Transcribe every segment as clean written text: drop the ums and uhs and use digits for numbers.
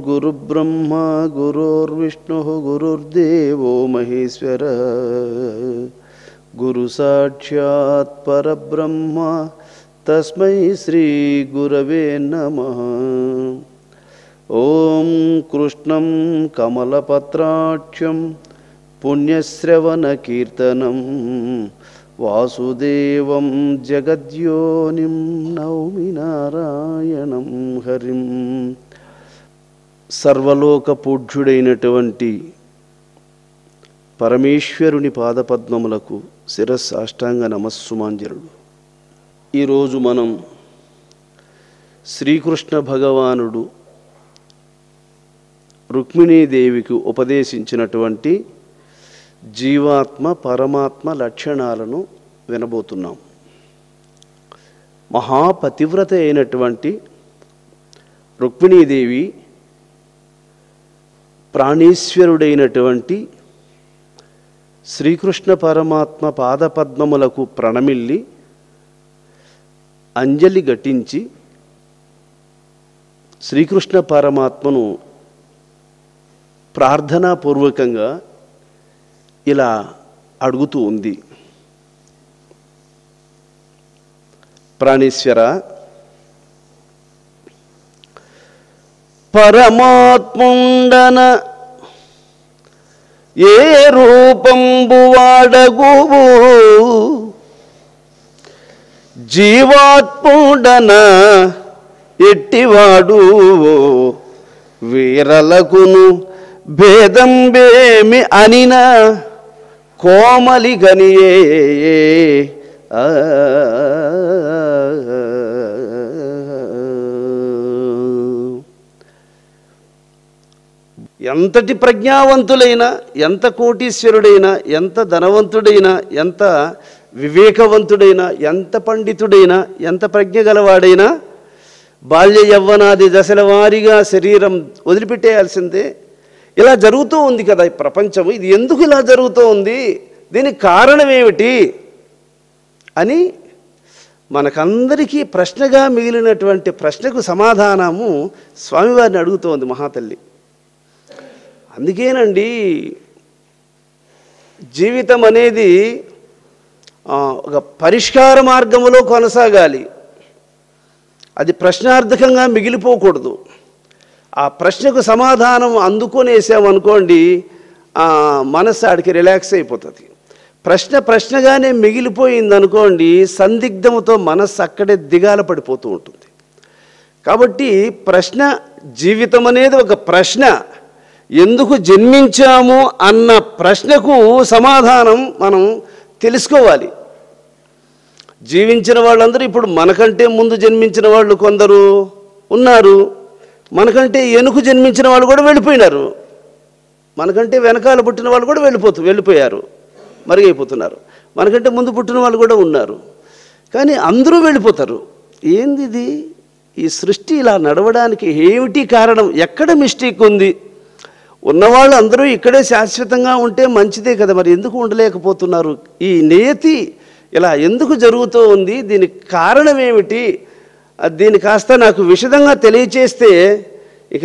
गुरुब्रह्मा गुरुर्विष्णुः गुरुर्देवो महेश्वर गुरुसाक्षात् परब्रह्म तस्मै श्री गुरवे नमः। ओम कृष्णं कमलपत्राक्षं पुण्यश्रवणकीर्तनं वासुदेवं जगद्योनिं नौमि नारायणं हरिं। सर्वलोक पूज्युडैनटुवंटि పరమేశ్వరుని పాదపద్మములకు శిరస్సాష్టాంగ నమస్సుమాంజలుడు. ఈరోజు మనం శ్రీకృష్ణ భగవానుడు రుక్మిణీదేవికి ఉపదేశించినటువంటి జీవాత్మ పరమాత్మ లక్షణాలను వినబోతున్నాం. మహాపతివ్రత అయినటువంటి రుక్మిణీదేవి ప్రాణేశ్వరుడైనటువంటి శ్రీకృష్ణ పరమాత్మ పాదపద్మములకు ప్రణమిల్లి అంజలి ఘటించి శ్రీకృష్ణ పరమాత్మను ప్రార్థనాపూర్వకంగా ఇలా అడుగుతూ ఉంది. ప్రాణేశ్వర, పరమాత్ముండన ఏ రూపంబు వాడగువు, జీవాత్ముడన ఎట్టివాడు, వీరలకును భేదంబేమి అనిన కోమలి గనియే. ఎంతటి ప్రజ్ఞావంతులైనా, ఎంత కోటీశ్వరుడైనా, ఎంత ధనవంతుడైనా, ఎంత వివేకవంతుడైనా, ఎంత పండితుడైనా, ఎంత ప్రజ్ఞ గలవాడైనా బాల్య యవ్వనాది దశల వారీగా శరీరం వదిలిపెట్టేయాల్సిందే. ఇలా జరుగుతూ ఉంది కదా ఈ ప్రపంచము. ఇది ఎందుకు ఇలా జరుగుతూ ఉంది, దీనికి కారణం ఏమిటి అని మనకందరికీ ప్రశ్నగా మిగిలినటువంటి ప్రశ్నకు సమాధానము స్వామివారిని అడుగుతోంది మహాతల్లి. అందుకేనండి జీవితం అనేది ఒక పరిష్కార మార్గములో కొనసాగాలి. అది ప్రశ్నార్థకంగా మిగిలిపోకూడదు. ఆ ప్రశ్నకు సమాధానం అందుకొనేసామనుకోండి, మనసు ఆడికి రిలాక్స్ అయిపోతుంది. ప్రశ్నగానే మిగిలిపోయింది అనుకోండి, సందిగ్ధంతో మనస్సు అక్కడే దిగాల పడిపోతూ ఉంటుంది. కాబట్టి ప్రశ్న, జీవితం అనేది ఒక ప్రశ్న. ఎందుకు జన్మించాము అన్న ప్రశ్నకు సమాధానం మనం తెలుసుకోవాలి. జీవించిన వాళ్ళందరూ ఇప్పుడు మనకంటే ముందు జన్మించిన వాళ్ళు కొందరు ఉన్నారు, మనకంటే వెనుక జన్మించిన వాళ్ళు కూడా వెళ్ళిపోయినారు, మనకంటే వెనకాల పుట్టిన వాళ్ళు కూడా వెళ్ళిపోయారు, మరుగైపోతున్నారు. మనకంటే ముందు పుట్టిన వాళ్ళు కూడా ఉన్నారు, కానీ అందరూ వెళ్ళిపోతారు. ఏంది ఇది? ఈ సృష్టి ఇలా నడవడానికి ఏమిటి కారణం? ఎక్కడ మిస్టేక్ ఉంది? ఉన్నవాళ్ళు అందరూ ఇక్కడే శాశ్వతంగా ఉంటే మంచిదే కదా, మరి ఎందుకు ఉండలేకపోతున్నారు? ఈ నియతి ఇలా ఎందుకు జరుగుతూ ఉంది? దీనికి కారణం ఏమిటి? దీన్ని కాస్త నాకు విశదంగా తెలియచేస్తే ఇక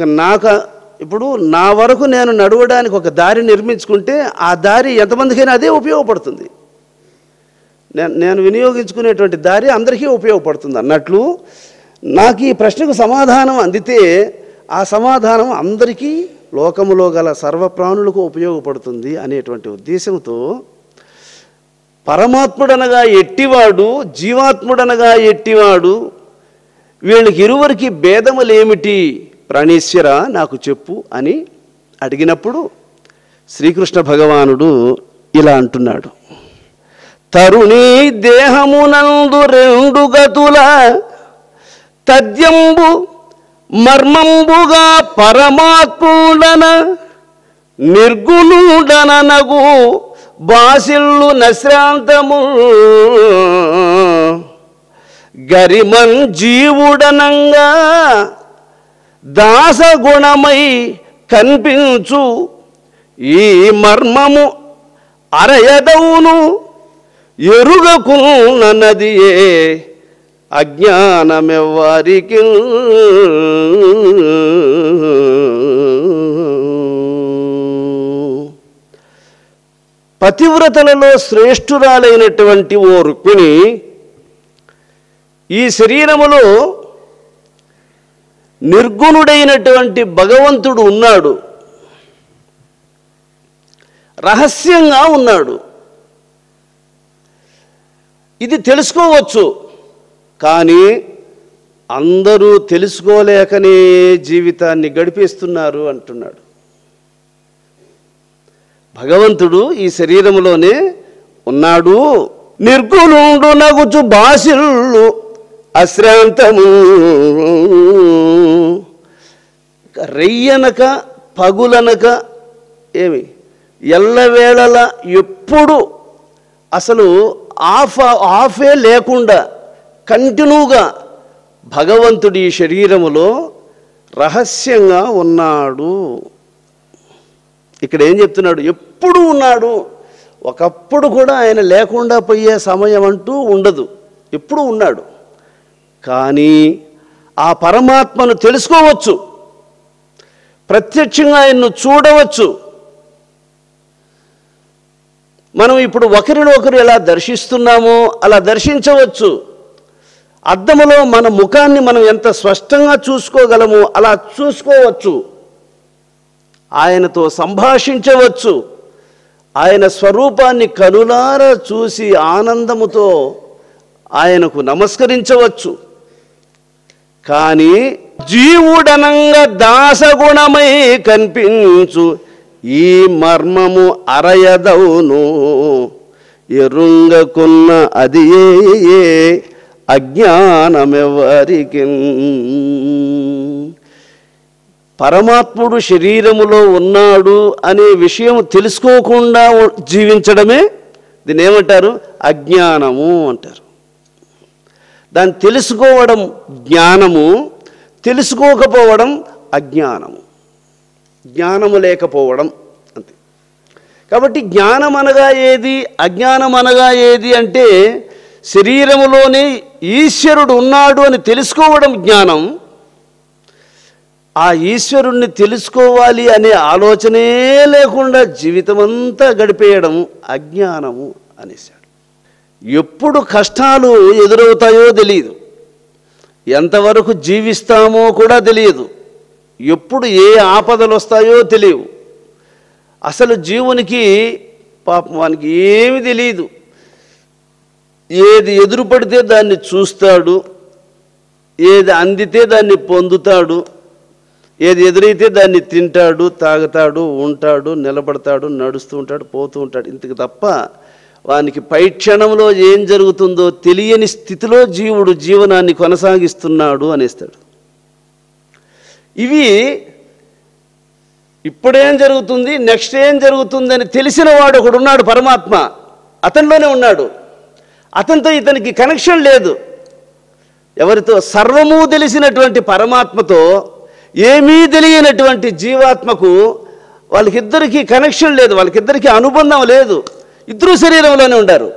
ఇప్పుడు నా వరకు నేను నడవడానికి ఒక దారి నిర్మించుకుంటే ఆ దారి ఎంతమందికైనా అదే ఉపయోగపడుతుంది. నేను వినియోగించుకునేటువంటి దారి అందరికీ ఉపయోగపడుతుంది అన్నట్లు నాకు ఈ ప్రశ్నకు సమాధానం అందితే ఆ సమాధానం అందరికీ, లోకములో గల సర్వప్రాణులకు ఉపయోగపడుతుంది అనేటువంటి ఉద్దేశంతో పరమాత్ముడనగా ఎట్టివాడు, జీవాత్ముడనగా ఎట్టివాడు, వీళ్ళకి ఇరువురికి భేదములేమిటి ప్రాణేశ్వర నాకు చెప్పు అని అడిగినప్పుడు శ్రీకృష్ణ భగవానుడు ఇలా అంటున్నాడు. తరుణీ దేహమునందు రెండు గతుల తద్యంబు మర్మంబుగా పరమాత్ముడన నిర్గుణుడననగు బాసిల్లు నశ్రాంతము గరిమన్ జీవుడనంగా దాసగుణమై కనిపించు ఈ మర్మము అరయదవును ఎరుగకున్నదియే అజ్ఞానమెవ్వారికి పతివ్రతలలో శ్రేష్ఠురాలైనటువంటి ఓ రుక్మిణి ఈ శరీరములో నిర్గుణుడైనటువంటి భగవంతుడు ఉన్నాడు, రహస్యంగా ఉన్నాడు. ఇది తెలుసుకోవచ్చు, కానీ అందరూ తెలుసుకోలేకనే జీవితాన్ని గడిపేస్తున్నారు అంటున్నాడు. భగవంతుడు ఈ శరీరంలోనే ఉన్నాడు. నిర్గుణుడు నగుచు బాసిల్లు అశ్రాంతము, రెయ్యనక పగులనక ఏమి ఎల్లవేళల ఎప్పుడు అసలు ఆఫే లేకుండా కంటిన్యూగా భగవంతుడి ఈ శరీరములో రహస్యంగా ఉన్నాడు. ఇక్కడ ఏం చెప్తున్నాడు? ఎప్పుడు ఉన్నాడు. ఒకప్పుడు కూడా ఆయన లేకుండా పోయే సమయం అంటూ ఉండదు, ఎప్పుడు ఉన్నాడు. కానీ ఆ పరమాత్మను తెలుసుకోవచ్చు, ప్రత్యక్షంగా ఆయన్ను చూడవచ్చు. మనం ఇప్పుడు ఒకరిని ఒకరు ఎలా దర్శిస్తున్నామో అలా దర్శించవచ్చు. అద్దములో మన ముఖాన్ని మనం ఎంత స్పష్టంగా చూసుకోగలమో అలా చూసుకోవచ్చు. ఆయనతో సంభాషించవచ్చు. ఆయన స్వరూపాన్ని కనులారా చూసి ఆనందముతో ఆయనకు నమస్కరించవచ్చు. కానీ జీవుడనంగా దాసగుణమై కనిపించు ఈ మర్మము అరయదవును, ఎరుంగకున్న అది ఏ అజ్ఞానమెవరికి. పరమాత్ముడు శరీరములో ఉన్నాడు అనే విషయం తెలుసుకోకుండా జీవించడమే దీన్ని ఏమంటారు? అజ్ఞానము అంటారు. దాన్ని తెలుసుకోవడం జ్ఞానము, తెలుసుకోకపోవడం అజ్ఞానము, జ్ఞానము లేకపోవడం అంతే. కాబట్టి జ్ఞానం అనగా ఏది, అజ్ఞానం అనగా ఏది అంటే శరీరములోనే ఈశ్వరుడు ఉన్నాడు అని తెలుసుకోవడం జ్ఞానం. ఆ ఈశ్వరుణ్ణి తెలుసుకోవాలి అనే ఆలోచనే లేకుండా జీవితమంతా గడిపేయడం అజ్ఞానము అనేసాడు. ఎప్పుడు కష్టాలు ఎదురవుతాయో తెలియదు, ఎంతవరకు జీవిస్తామో కూడా తెలియదు, ఎప్పుడు ఏ ఆపదలు వస్తాయో తెలియవు. అసలు జీవునికి పాపం వానికి ఏమి తెలియదు. ఏది ఎదురుపడితే దాన్ని చూస్తాడు, ఏది అందితే దాన్ని పొందుతాడు, ఏది ఎదురైతే దాన్ని తింటాడు, తాగుతాడు, ఉంటాడు, నిలబడతాడు, నడుస్తూ ఉంటాడు, పోతూ ఉంటాడు. ఇంతకు తప్ప వానికి పై క్షణంలో ఏం జరుగుతుందో తెలియని స్థితిలో జీవుడు జీవనాన్ని కొనసాగిస్తున్నాడు అనేస్తాడు. ఇవి ఇప్పుడేం జరుగుతుంది, నెక్స్ట్ ఏం జరుగుతుందని తెలిసిన వాడు ఒకడున్నాడు, పరమాత్మ అతనిలోనే ఉన్నాడు. అతనితో ఇతనికి కనెక్షన్ లేదు. ఎవరితో? సర్వము తెలిసినటువంటి పరమాత్మతో ఏమీ తెలియనటువంటి జీవాత్మకు వాళ్ళకిద్దరికీ కనెక్షన్ లేదు, వాళ్ళకిద్దరికీ అనుబంధం లేదు. ఇద్దరు శరీరంలోనే ఉంటారు,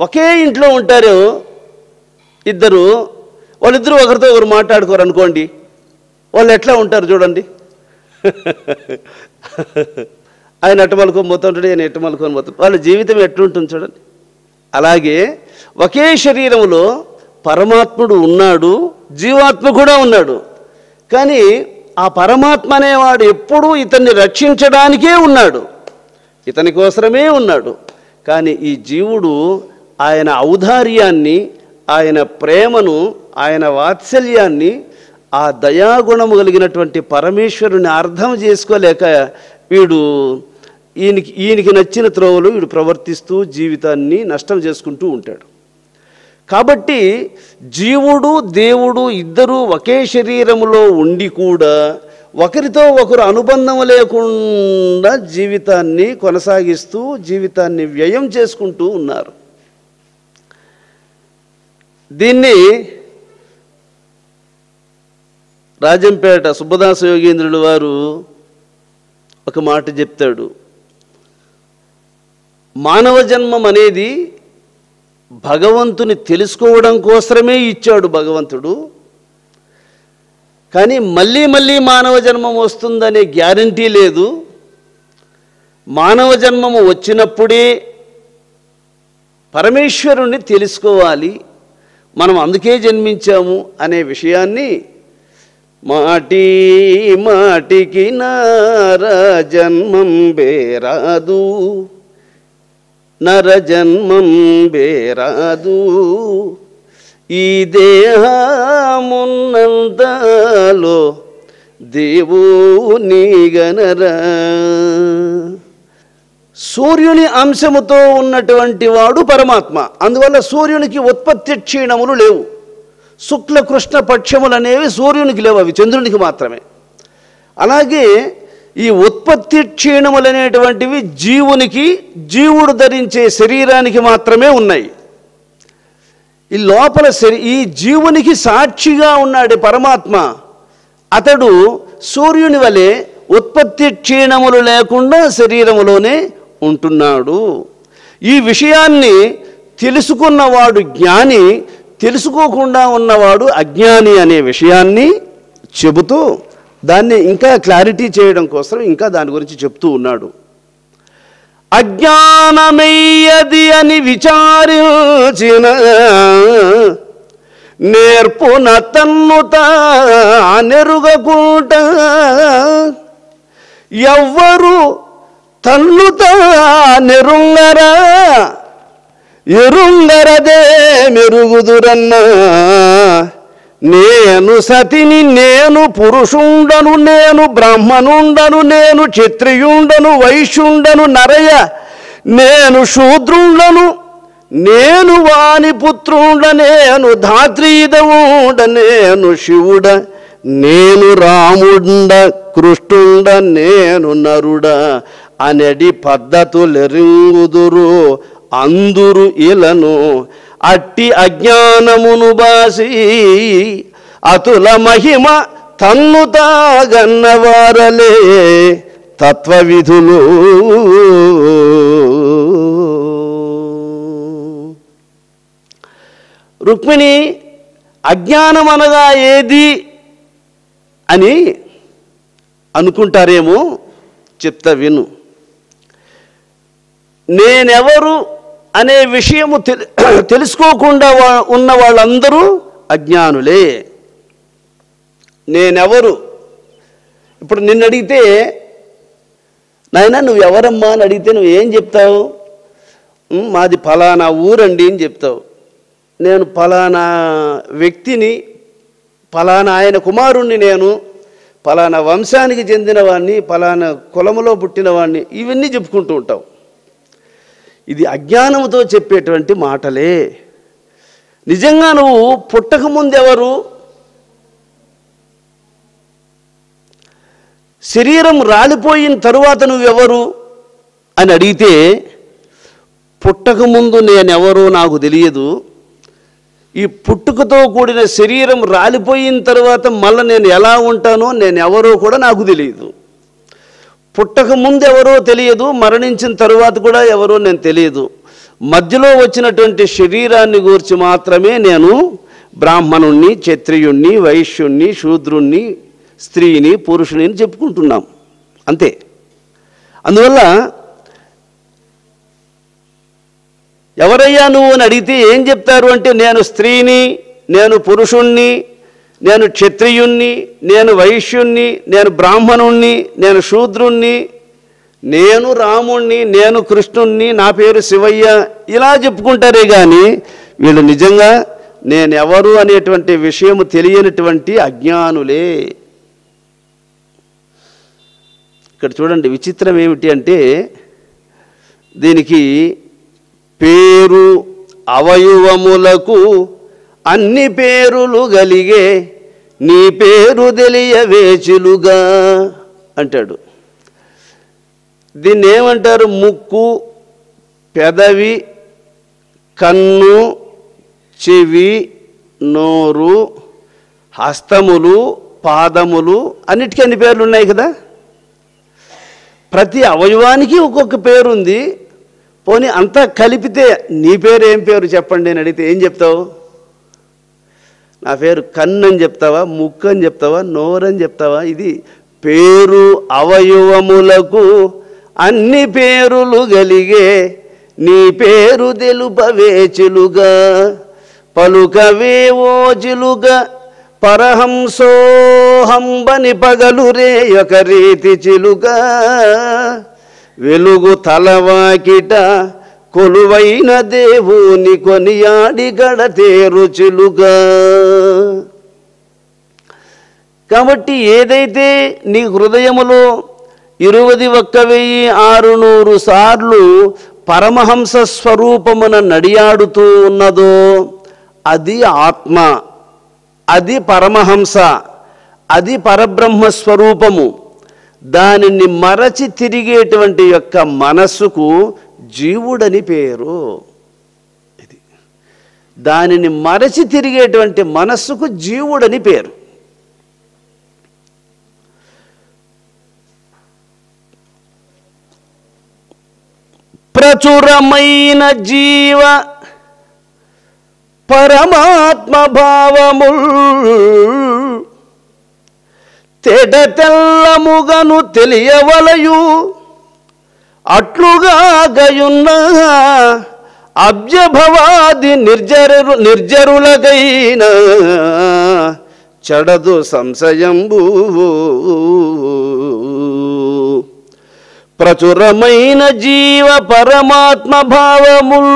ఒకే ఇంట్లో ఉంటారు ఇద్దరు. వాళ్ళిద్దరూ ఒకరితో ఒకరు మాట్లాడుకోరు అనుకోండి, వాళ్ళు ఎట్లా ఉంటారు చూడండి. ఆయన ఎట్ట మలుకొని పోతుంటాడు, ఆయన ఎట్ట మలుకొని పోతాడు, వాళ్ళ జీవితం ఎట్లుంటుంది చూడండి. అలాగే ఒకే శరీరంలో పరమాత్ముడు ఉన్నాడు, జీవాత్మ కూడా ఉన్నాడు. కానీ ఆ పరమాత్మ అనేవాడు ఎప్పుడూ ఇతన్ని రక్షించడానికే ఉన్నాడు, ఇతని కోసమే ఉన్నాడు. కానీ ఈ జీవుడు ఆయన ఔదార్యాన్ని, ఆయన ప్రేమను, ఆయన వాత్సల్యాన్ని, ఆ దయాగుణము కలిగినటువంటి పరమేశ్వరుని అర్థం చేసుకోలేక వీడు ఈయనకి నచ్చిన త్రోవలు వీడు ప్రవర్తిస్తూ జీవితాన్ని నష్టం చేసుకుంటూ ఉంటాడు. కాబట్టి జీవుడు దేవుడు ఇద్దరూ ఒకే శరీరములో ఉండి కూడా ఒకరితో ఒకరు అనుబంధం లేకుండా జీవితాన్ని కొనసాగిస్తూ జీవితాన్ని వ్యయం చేసుకుంటూ ఉన్నారు. దీన్ని రాజంపేట సుబ్బదాస యోగేంద్రుల వారు ఒక మాట చెప్తాడు. మానవ జన్మం అనేది భగవంతుని తెలుసుకోవడం కోసమే ఇచ్చాడు భగవంతుడు. కానీ మళ్ళీ మళ్ళీ మానవ జన్మం వస్తుందనే గ్యారంటీ లేదు. మానవ జన్మము వచ్చినప్పుడే పరమేశ్వరుణ్ణి తెలుసుకోవాలి, మనం అందుకే జన్మించాము అనే విషయాన్ని మాటి మాటికి నర జన్మం బేరాదు, నర జన్మం బేరాదు, ఈ దేహమున్నంతలో దేవుని గనరా. సూర్యుని అంశముతో ఉన్నటువంటి వాడు పరమాత్మ. అందువల్ల సూర్యునికి ఉత్పత్తి క్షీణములు లేవు. శుక్ల కృష్ణ పక్షములు అనేవి సూర్యునికి లేవు, అవి చంద్రునికి మాత్రమే. అలాగే ఈ ఉత్పత్తి క్షీణములు అనేటువంటివి జీవునికి, జీవుడు ధరించే శరీరానికి మాత్రమే ఉన్నాయి. ఈ లోపల ఈ జీవునికి సాక్షిగా ఉన్నాడు పరమాత్మ. అతడు సూర్యుని వలె ఉత్పత్తి క్షీణములు లేకుండా శరీరములోనే ఉంటున్నాడు. ఈ విషయాన్ని తెలుసుకున్నవాడు జ్ఞాని, తెలుసుకోకుండా ఉన్నవాడు అజ్ఞాని అనే విషయాన్ని చెబుతూ దాన్ని ఇంకా క్లారిటీ చేయడం కోసం ఇంకా దాని గురించి చెప్తూ ఉన్నాడు. అజ్ఞానమయ్యది అని విచారించిన నేర్పున తన్ను తానెరుగకుంట, ఎవ్వరు తన్ను తానెరుంగరా, ఎరుంగరదే మెరుగుదురన్నా. నేను సతిని, నేను పురుషుండను, నేను బ్రాహ్మణుండను, నేను క్షత్రియుండను, వైశ్యుండను, నరయ, నేను శూద్రుండను, నేను వాని పుత్రుండ, నేను ధాత్రీదవుండ, నేను శివుడ, నేను రాముండ, కృష్ణుండ, నేను నరుడ అనడి పద్ధతులెరింగుదురు అందురు ఇలను. అట్టి అజ్ఞానమును బాసి అతుల మహిమ తన్ను తాగన్నవారలే తత్వవిధులు. రుక్మిణి అజ్ఞానం అనగా ఏది అని అనుకుంటారేమో, చెప్తా విను. నేనెవరు అనే విషయము తెలుసుకోకుండా ఉన్న వాళ్ళందరూ అజ్ఞానులే. నేనెవరు, ఇప్పుడు నిన్ను అడిగితే నాయనా నువ్వు ఎవరమ్మా అని అడిగితే నువ్వు ఏం చెప్తావు? మాది ఫలానా ఊరండి అని చెప్తావు. నేను ఫలానా వ్యక్తిని, ఫలానా ఆయన కుమారుణ్ణి, నేను ఫలానా వంశానికి చెందినవాడిని, ఫలానా కులములో పుట్టినవాడిని, ఇవన్నీ చెప్పుకుంటూ ఉంటావు. ఇది అజ్ఞానంతో చెప్పేటువంటి మాటలే. నిజంగా నువ్వు పుట్టకముందెవరు, శరీరం రాలిపోయిన తరువాత నువ్వెవరు అని అడిగితే, పుట్టకముందు నేనెవరో నాకు తెలియదు, ఈ పుట్టుకతో కూడిన శరీరం రాలిపోయిన తర్వాత మళ్ళీ నేను ఎలా ఉంటానో, నేను ఎవరో కూడా నాకు తెలియదు. పుట్టక ముందు ఎవరో తెలియదు, మరణించిన తరువాత కూడా ఎవరో నేను తెలియదు. మధ్యలో వచ్చినటువంటి శరీరాన్ని గురించి మాత్రమే నేను బ్రాహ్మణుణ్ణి, క్షత్రియుణ్ణి, వైశ్యుణ్ణి, శూద్రుణ్ణి, స్త్రీని, పురుషుని అని చెప్పుకుంటున్నాం అంతే. అందువల్ల ఎవరయ్యా నువ్వు అని అడిగితే ఏం చెప్తారు అంటే, నేను స్త్రీని, నేను పురుషుణ్ణి, నేను క్షత్రియుణ్ణి, నేను వైశ్యుణ్ణి, నేను బ్రాహ్మణుణ్ణి, నేను శూద్రుణ్ణి, నేను రాముణ్ణి, నేను కృష్ణుణ్ణి, నా పేరు శివయ్య, ఇలా చెప్పుకుంటారే కానీ వీళ్ళు నిజంగా నేనెవరు అనేటువంటి విషయము తెలియనటువంటి అజ్ఞానులే. ఇక్కడ చూడండి, విచిత్రం ఏమిటి అంటే, దీనికి పేరు అవయవములకు అన్ని పేరులు గలిగే, నీ పేరు తెలియవేచులుగా అంటాడు. దీన్ని ఏమంటారు? ముక్కు, పెదవి, కన్ను, చెవి, నోరు, హస్తములు, పాదములు, అన్నిటికీ అన్ని పేర్లు ఉన్నాయి కదా. ప్రతి అవయవానికి ఒక్కొక్క పేరు ఉంది. పోనీ అంతా కలిపితే నీ పేరు ఏం పేరు చెప్పండి అని అడిగితే ఏం చెప్తావు? నా పేరు కన్ను అని చెప్తావా, ముక్కు అని చెప్తావా, నోరు అని చెప్తావా? ఇది పేరు అవయవములకు అన్ని పేరులు గలిగే నీ పేరు తెలుపవే చిలుగా పలుకవే ఓ చిలుగా పరహంసోహంబని పగలు రే ఒక రీతి చిలుగా వెలుగు తలవాకిట కొలువైన దేవుని కొనియాడి గడతేరు చిలుగా. కాబట్టి ఏదైతే నీ హృదయములో 21,600 సార్లు పరమహంస స్వరూపమున నడియాడుతూ ఉన్నదో అది ఆత్మ, అది పరమహంస, అది పరబ్రహ్మ స్వరూపము. దానిని మరచి తిరిగేటువంటి యొక్క మనస్సుకు జీవుడని పేరు. ఇది దానిని మరచి తిరిగేటువంటి మనస్సుకు జీవుడని పేరు. ప్రచురమైన జీవ పరమాత్మ భావముల్ తేట తెల్లముగను తెలియవలయు అట్లుగా గయున్న అబ్జభవాది నిర్జరులకైన చెడదు సంశయంబు. ప్రచురమైన జీవ పరమాత్మ భావముల్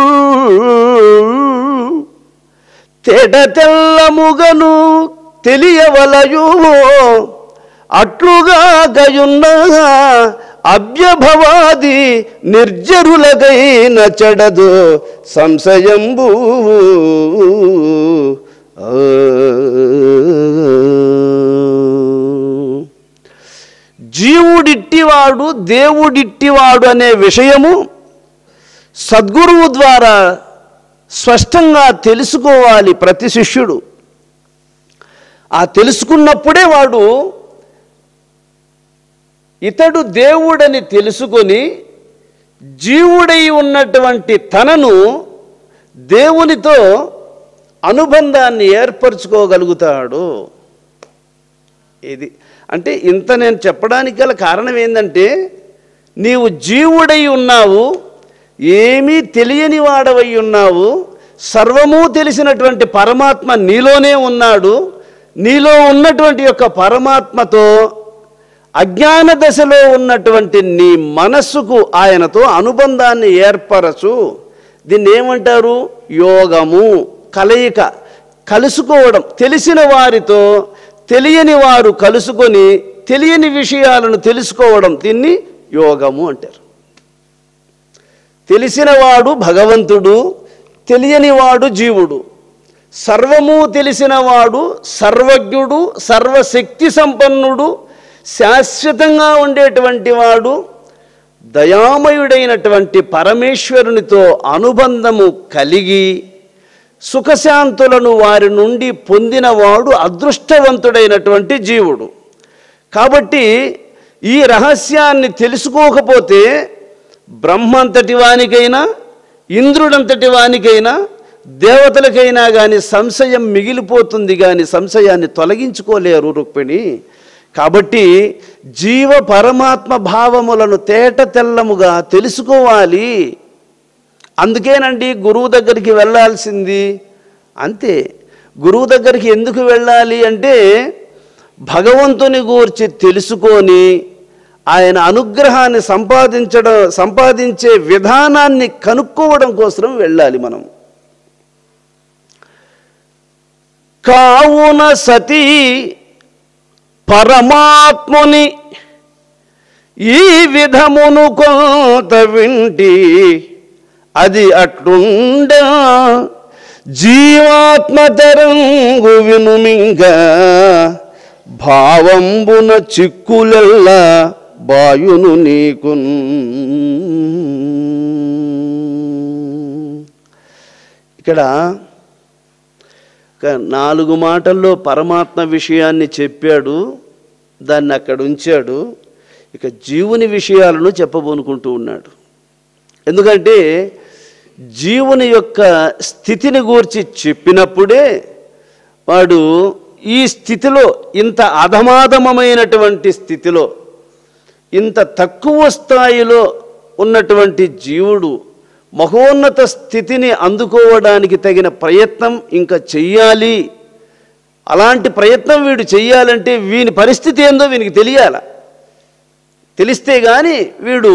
తేట తెల్లముగను తెలియవలయు అట్లుగా గయున్న అభ్యభవాది నిర్జరులకైన చెడదు సంశయంబు. జీవుడిట్టివాడు దేవుడిట్టివాడు అనే విషయము సద్గురువు ద్వారా స్పష్టంగా తెలుసుకోవాలి ప్రతి శిష్యుడు. ఆ తెలుసుకున్నప్పుడే వాడు ఇతడు దేవుడని తెలుసుకొని జీవుడై ఉన్నటువంటి తనను దేవునితో అనుబంధాన్ని ఏర్పరచుకోగలుగుతాడు. ఇది అంటే ఇంత నేను చెప్పడానికి గల కారణం ఏంటంటే, నీవు జీవుడై ఉన్నావు, ఏమీ తెలియని వాడవై ఉన్నావు, సర్వము తెలిసినటువంటి పరమాత్మ నీలోనే ఉన్నాడు. నీలో ఉన్నటువంటి యొక్క పరమాత్మతో అజ్ఞాన దశలో ఉన్నటువంటి నీ మనస్సుకు ఆయనతో అనుబంధాన్ని ఏర్పరచు. దీన్ని ఏమంటారు? యోగము, కలయిక, కలుసుకోవడం. తెలిసిన వారితో తెలియని వారు కలుసుకొని తెలియని విషయాలను తెలుసుకోవడం, దీన్ని యోగము అంటారు. తెలిసినవాడు భగవంతుడు, తెలియనివాడు జీవుడు. సర్వము తెలిసినవాడు సర్వజ్ఞుడు, సర్వశక్తి సంపన్నుడు, శాశ్వతంగా ఉండేటువంటి వాడు, దయామయుడైనటువంటి పరమేశ్వరునితో అనుబంధము కలిగి సుఖశాంతులను వారి నుండి పొందినవాడు అదృష్టవంతుడైనటువంటి జీవుడు. కాబట్టి ఈ రహస్యాన్ని తెలుసుకోకపోతే బ్రహ్మంతటి వానికైనా, ఇంద్రుడంతటి వానికైనా, దేవతలకైనా కానీ సంశయం మిగిలిపోతుంది, కానీ సంశయాన్ని తొలగించుకోలేరు రుక్మిణి. కాబట్టి జీవ పరమాత్మ భావములను తేట తెల్లముగా తెలుసుకోవాలి. అందుకేనండి గురువు దగ్గరికి వెళ్ళాల్సింది. అంతే. గురువు దగ్గరికి ఎందుకు వెళ్ళాలి అంటే, భగవంతుని గూర్చి తెలుసుకొని ఆయన అనుగ్రహాన్ని సంపాదించే విధానాన్ని కనుక్కోవడం కోసం వెళ్ళాలి మనం. కావున సతీ పరమాత్ముని ఈ విధమును కొంత వింటి అది అట్లుండ జీవాత్మతరంగు వినుమింగ భావంబున చిక్కులెల్లా బాయును నీకు. ఇక్కడ 4 మాటల్లో పరమాత్మ విషయాన్ని చెప్పాడు, దాన్ని అక్కడ ఉంచాడు. ఇక జీవుని విషయాలను చెప్పబోనుకుంటూ ఉన్నాడు. ఎందుకంటే జీవుని యొక్క స్థితిని గూర్చి చెప్పినప్పుడే వాడు ఈ స్థితిలో, ఇంత అధమాధమమైనటువంటి స్థితిలో, ఇంత తక్కువ స్థాయిలో ఉన్నటువంటి జీవుడు మహోన్నత స్థితిని అందుకోవడానికి తగిన ప్రయత్నం ఇంకా చెయ్యాలి. అలాంటి ప్రయత్నం వీడు చెయ్యాలంటే వీని పరిస్థితి ఏందో వీనికి తెలియాల. తెలిస్తే కానీ వీడు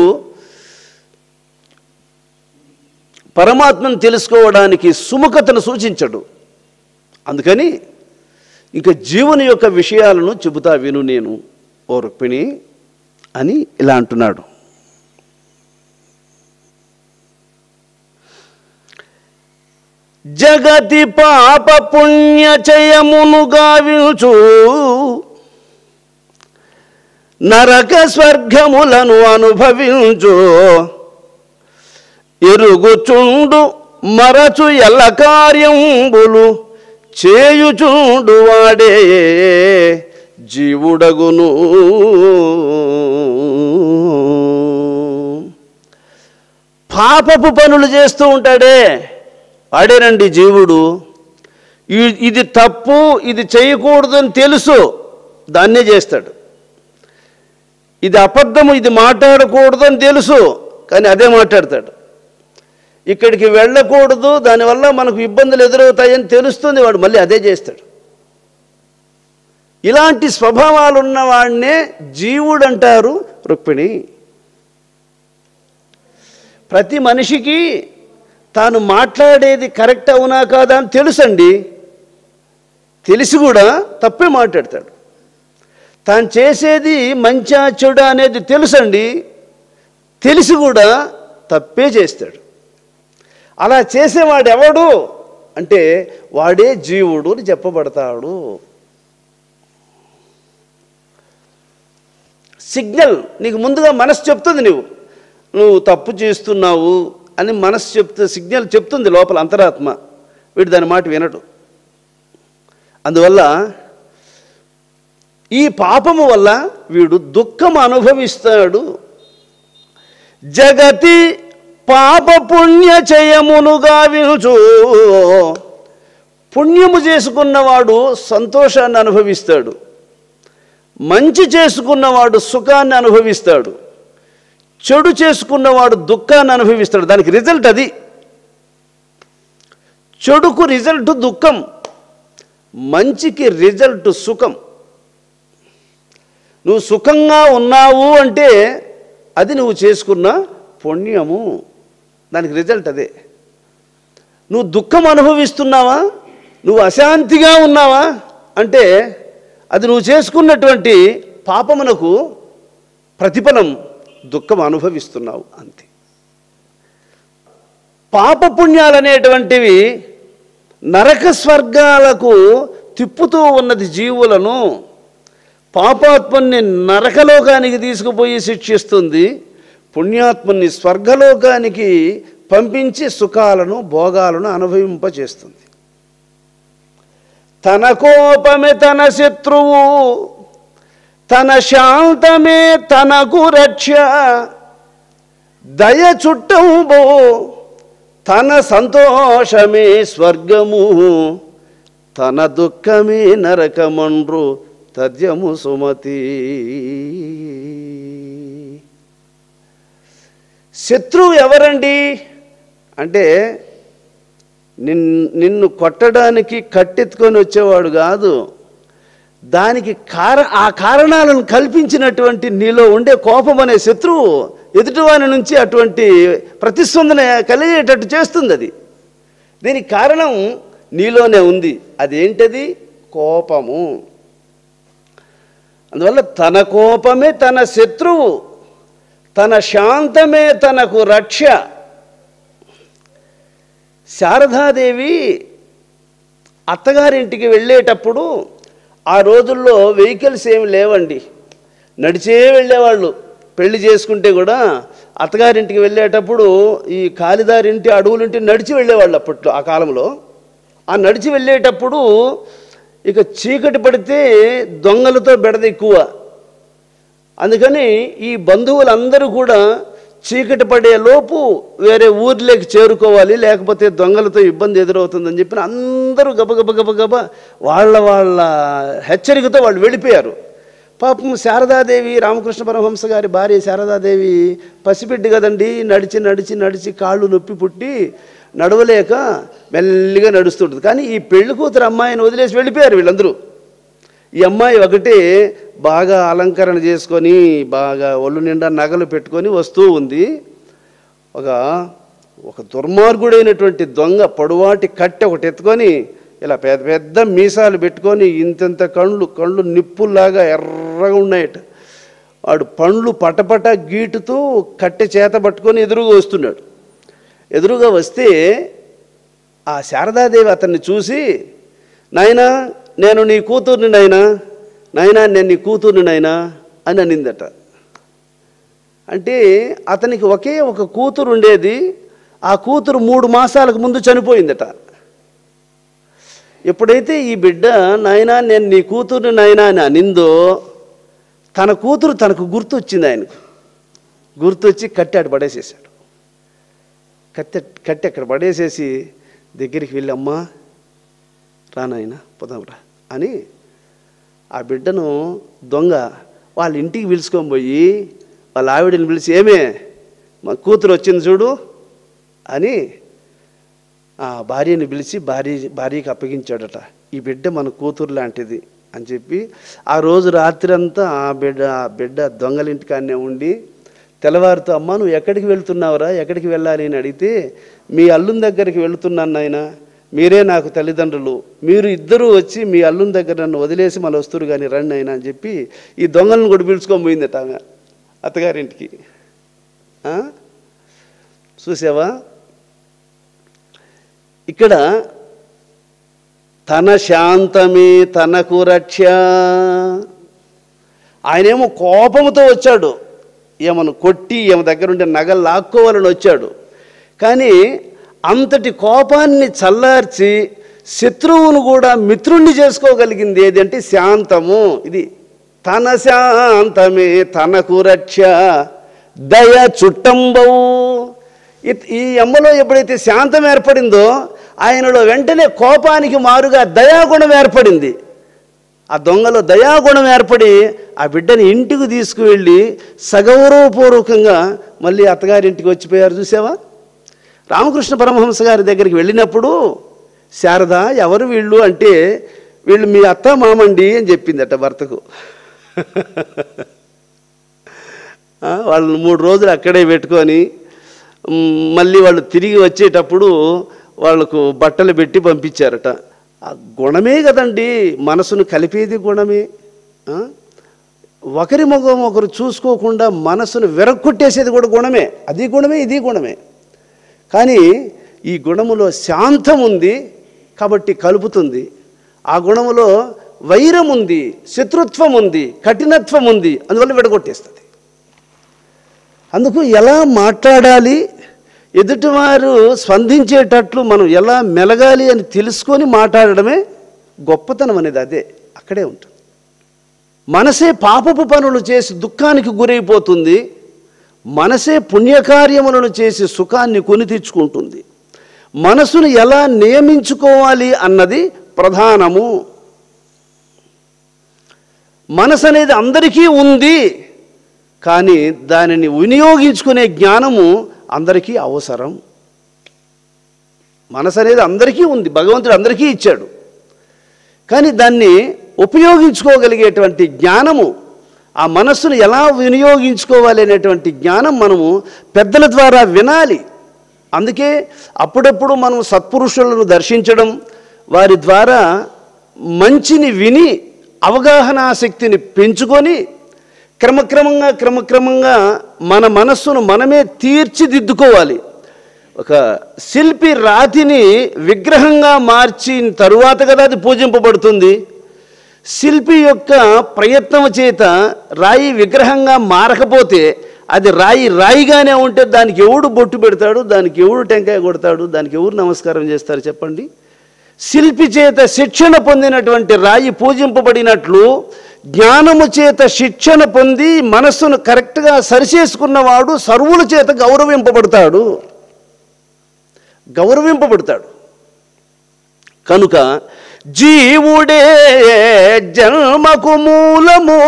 పరమాత్మను తెలుసుకోవడానికి సుముఖతను సూచించడు. అందుకని ఇంకా జీవుని యొక్క విషయాలను చెబుతా విను నేను ఓ రుక్మిణి అని ఇలా అంటున్నాడు. జగతి పాప పుణ్యచయమును గావించు నరక స్వర్గములను అనుభవించు ఎరుగుచుండు మరచు ఎల్ల కార్యంబులు చేయుచుండు వాడే జీవుడగును. పాపపు పనులు చేస్తూ ఉంటాడే వాడేనండి జీవుడు. ఇది తప్పు, ఇది చేయకూడదని తెలుసు, దాన్నే చేస్తాడు. ఇది అబద్ధము, ఇది మాట్లాడకూడదని తెలుసు, కానీ అదే మాట్లాడతాడు. ఇక్కడికి వెళ్ళకూడదు, దానివల్ల మనకు ఇబ్బందులు ఎదురవుతాయని తెలుస్తుంది, వాడు మళ్ళీ అదే చేస్తాడు. ఇలాంటి స్వభావాలు ఉన్నవాడినే జీవుడు అంటారు రుక్మిణి. ప్రతి మనిషికి తాను మాట్లాడేది కరెక్ట్ అవునా కాదా అని తెలుసండి. తెలిసి కూడా తప్పే మాట్లాడతాడు. తాను చేసేది మంచా చెడా అనేది తెలుసండి, తెలిసి కూడా తప్పే చేస్తాడు. అలా చేసేవాడు ఎవడు అంటే వాడే జీవుడు అని చెప్పబడతాడు. సిగ్నల్ నీకు ముందుగా మనసు చెప్తుంది, నువ్వు తప్పు చేస్తున్నావు అని మనసు సిగ్నల్ చెప్తుంది లోపల అంతరాత్మ. వీడు దాని మాట వినడు. అందువల్ల ఈ పాపము వల్ల వీడు దుఃఖం అనుభవిస్తాడు. జగతి పాప పుణ్య చయమును గావించు. పుణ్యము చేసుకున్నవాడు సంతోషాన్ని అనుభవిస్తాడు, మంచి చేసుకున్నవాడు సుఖాన్ని అనుభవిస్తాడు, చెడు చేసుకున్నవాడు దుఃఖాన్ని అనుభవిస్తాడు. దానికి రిజల్ట్ అది. చెడుకు రిజల్ట్ దుఃఖం, మంచికి రిజల్ట్ సుఖం. నువ్వు సుఖంగా ఉన్నావు అంటే అది నువ్వు చేసుకున్న పుణ్యము, దానికి రిజల్ట్ అదే. నువ్వు దుఃఖం అనుభవిస్తున్నావా, నువ్వు అశాంతిగా ఉన్నావా అంటే అది నువ్వు చేసుకున్నటువంటి పాపమునకు ప్రతిఫలం, దుఃఖం అనుభవిస్తున్నావు అంతే. పాపపుణ్యాలు అనేటువంటివి నరక స్వర్గాలకు తిప్పుతూ ఉన్నది జీవులను. పాపాత్మని నరకలోకానికి తీసుకుపోయి శిక్షిస్తుంది, పుణ్యాత్మని స్వర్గలోకానికి పంపించి సుఖాలను భోగాలను అనుభవింపచేస్తుంది. తన కోపమే తన శత్రువు, తన శాంతమే తనకు రక్ష. దయ చుట్టంబో తన సంతోషమే స్వర్గము, తన దుఃఖమే నరకమండ్రు తద్యము సుమతి. శత్రువు ఎవరండి అంటే నిన్ను కొట్టడానికి కట్టెత్తుకొని వచ్చేవాడు కాదు, దానికి ఆ కారణాలను కల్పించినటువంటి నీలో ఉండే కోపం అనే శత్రువు ఎదుటివాని నుంచి అటువంటి ప్రతిస్పందన కలిగేటట్టు చేస్తుంది. అది దీనికి కారణం నీలోనే ఉంది. అదేంటది? కోపము. అందువల్ల తన కోపమే తన శత్రువు, తన శాంతమే తనకు రక్ష. శారదాదేవి అత్తగారింటికి వెళ్ళేటప్పుడు, ఆ రోజుల్లో వెహికల్స్ ఏమి లేవండి, నడిచే వెళ్ళేవాళ్ళు. పెళ్లి చేసుకుంటే కూడా అత్తగారింటికి వెళ్ళేటప్పుడు ఈ కాలిదారింటి అడవులింటి నడిచి వెళ్ళేవాళ్ళు అప్పట్లో, ఆ కాలంలో. ఆ నడిచి వెళ్ళేటప్పుడు ఇక చీకటి పడితే దొంగలతో బెడద ఎక్కువ. అందుకని ఈ బంధువులందరూ కూడా చీకటి పడే లోపు వేరే ఊర్లోకి చేరుకోవాలి, లేకపోతే దొంగలతో ఇబ్బంది ఎదురవుతుందని చెప్పిన అందరూ గబగబ వాళ్ళ హెచ్చరికతో వాళ్ళు వెళ్ళిపోయారు. పాపం శారదాదేవి, రామకృష్ణ పరమహంస గారి భార్య శారదాదేవి పసిబిడ్డ కదండి, నడిచి నడిచి నడిచి కాళ్ళు నొప్పి పుట్టి నడవలేక మెల్లిగా నడుస్తుంటుంది. కానీ ఈ పెళ్లి కూతురు అమ్మాయిని వదిలేసి వెళ్ళిపోయారు వీళ్ళందరూ. ఈ అమ్మాయి ఒకటే బాగా అలంకరణ చేసుకొని బాగా ఒళ్ళు నిండా నగలు పెట్టుకొని వస్తూ ఉంది. ఒక దుర్మార్గుడైనటువంటి దొంగ పొడవాటి కట్టె ఒకటి ఎత్తుకొని ఇలా పెద్ద పెద్ద మీసాలు పెట్టుకొని ఇంతంత కళ్ళు నిప్పుల్లాగా ఎర్రగా ఉన్నాయట. వాడు పండ్లు పటపట గీటుతూ కట్టె చేత పట్టుకొని ఎదురుగా వస్తున్నాడు. ఎదురుగా వస్తే ఆ శారదాదేవి అతన్ని చూసి, నాయనా నేను నీ కూతుర్ని నాయనా, నేను నీ కూతుర్ని నాయనా అని అనిందట. అంటే అతనికి ఒకే ఒక కూతురు ఉండేది. ఆ కూతురు 3 మాసాలకు ముందు చనిపోయిందట. ఎప్పుడైతే ఈ బిడ్డ నాయనా నేను నీ కూతుర్ని నాయనా అని అనిందో, తన కూతురు తనకు గుర్తొచ్చింది. ఆయనకు గుర్తొచ్చి కట్టె పడేసేసాడు. కట్టె అక్కడ పడేసేసి దగ్గరికి వెళ్ళి, అమ్మా రానాయనా పోదాంరా అని ఆ బిడ్డను దొంగ వాళ్ళ ఇంటికి పిలుచుకొని పోయి వాళ్ళ ఆవిడని పిలిచి, ఏమే మా కూతురు వచ్చింది చూడు అని ఆ భార్యని పిలిచి భార్యకి అప్పగించాడట. ఈ బిడ్డ మన కూతురు లాంటిది అని చెప్పి ఆ రోజు రాత్రి అంతా ఆ బిడ్డ దొంగలింటికాన్నే ఉండి తెల్లవారుతో, అమ్మ నువ్వు ఎక్కడికి వెళ్తున్నావురా, ఎక్కడికి వెళ్ళాలి అని అడిగితే, మీ అల్లుని దగ్గరికి వెళుతున్నాను నాయన, మీరే నాకు తల్లిదండ్రులు, మీరు ఇద్దరూ వచ్చి మీ అల్లుని దగ్గర నన్ను వదిలేసి మళ్ళీ వస్తురు కానీ రండి అయినా అని చెప్పి ఈ దొంగలను కూడా పిలుచుకొని పోయిందట ఆమె అత్తగారింటికి. చూసావా, ఇక్కడ తన శాంతమే తనకు రక్ష. ఆయనేమో కోపంతో వచ్చాడు, ఏమను కొట్టి ఏమ దగ్గర ఉండే నగలు లాక్కోవాలని వచ్చాడు. కానీ అంతటి కోపాన్ని చల్లార్చి శత్రువును కూడా మిత్రుణ్ణి చేసుకోగలిగింది ఏదంటే శాంతము. ఇది తన శాంతమే తనకు రక్ష దయ చుట్టంబవు. ఈ అమ్మలో ఎప్పుడైతే శాంతం ఏర్పడిందో ఆయనలో వెంటనే కోపానికి మారుగా దయాగుణం ఏర్పడింది. ఆ దొంగలో దయాగుణం ఏర్పడి ఆ బిడ్డని ఇంటికి తీసుకువెళ్ళి సగౌరవపూర్వకంగా మళ్ళీ అత్తగారింటికి వచ్చిపోయారు. చూసావా, రామకృష్ణ పరమహంస గారి దగ్గరికి వెళ్ళినప్పుడు శారద ఎవరు వీళ్ళు అంటే, వీళ్ళు మీ అత్త మామండి అని చెప్పిందట భర్తకు. వాళ్ళని 3 రోజులు అక్కడే పెట్టుకొని మళ్ళీ వాళ్ళు తిరిగి వచ్చేటప్పుడు వాళ్ళకు బట్టలు పెట్టి పంపించారట. ఆ గుణమే కదండి మనసును కలిపేది, గుణమే. ఒకరి ముఖం ఒకరు చూసుకోకుండా మనసును విరగొట్టేసేది కూడా గుణమే. అది గుణమే, ఇది గుణమే. కానీ ఈ గుణములో శాంతం ఉంది కాబట్టి కలుపుతుంది. ఆ గుణములో వైరం ఉంది, శత్రుత్వం ఉంది, కఠినత్వం ఉంది, అందువల్ల విడగొట్టేస్తుంది. అందుకు ఎలా మాట్లాడాలి, ఎదుటివారు స్పందించేటట్లు మనం ఎలా మెలగాలి అని తెలుసుకొని మాట్లాడడమే గొప్పతనం అనేది. అదే అక్కడే ఉంటుంది. మనసే పాపపు పనులు చేసి దుఃఖానికి గురైపోతుంది, మనసే పుణ్యకార్యములను చేసి సుఖాన్ని కొని తెచ్చుకుంటుంది. మనసును ఎలా నియమించుకోవాలి అన్నది ప్రధానము. మనసు అనేది అందరికీ ఉంది, కానీ దానిని వినియోగించుకునే జ్ఞానము అందరికీ అవసరం. మనసు అనేది అందరికీ ఉంది, భగవంతుడు అందరికీ ఇచ్చాడు. కానీ దాన్ని ఉపయోగించుకోగలిగేటువంటి జ్ఞానము, ఆ మనస్సును ఎలా వినియోగించుకోవాలి అనేటువంటి జ్ఞానం మనము పెద్దల ద్వారా వినాలి. అందుకే అప్పుడప్పుడు మనం సత్పురుషులను దర్శించడం, వారి ద్వారా మంచిని విని అవగాహనా శక్తిని పెంచుకొని క్రమక్రమంగా మన మనస్సును మనమే తీర్చిదిద్దుకోవాలి. ఒక శిల్పి రాతిని విగ్రహంగా మార్చిన తరువాత కదా అది పూజింపబడుతుంది. శిల్పి యొక్క ప్రయత్నం చేత రాయి విగ్రహంగా మారకపోతే అది రాయిగానే ఉంటే దానికి ఎవడు బొట్టు పెడతాడు, దానికి ఎవడు టెంకాయ కొడతాడు, దానికి ఎవరు నమస్కారం చేస్తారు చెప్పండి? శిల్పి చేత శిక్షణ పొందినటువంటి రాయి పూజింపబడినట్లు జ్ఞానము చేత శిక్షణ పొంది మనస్సును కరెక్ట్గా సరిచేసుకున్నవాడు సర్వుల చేత గౌరవింపబడతాడు. కనుక జీవుడే జన్మకు మూలము,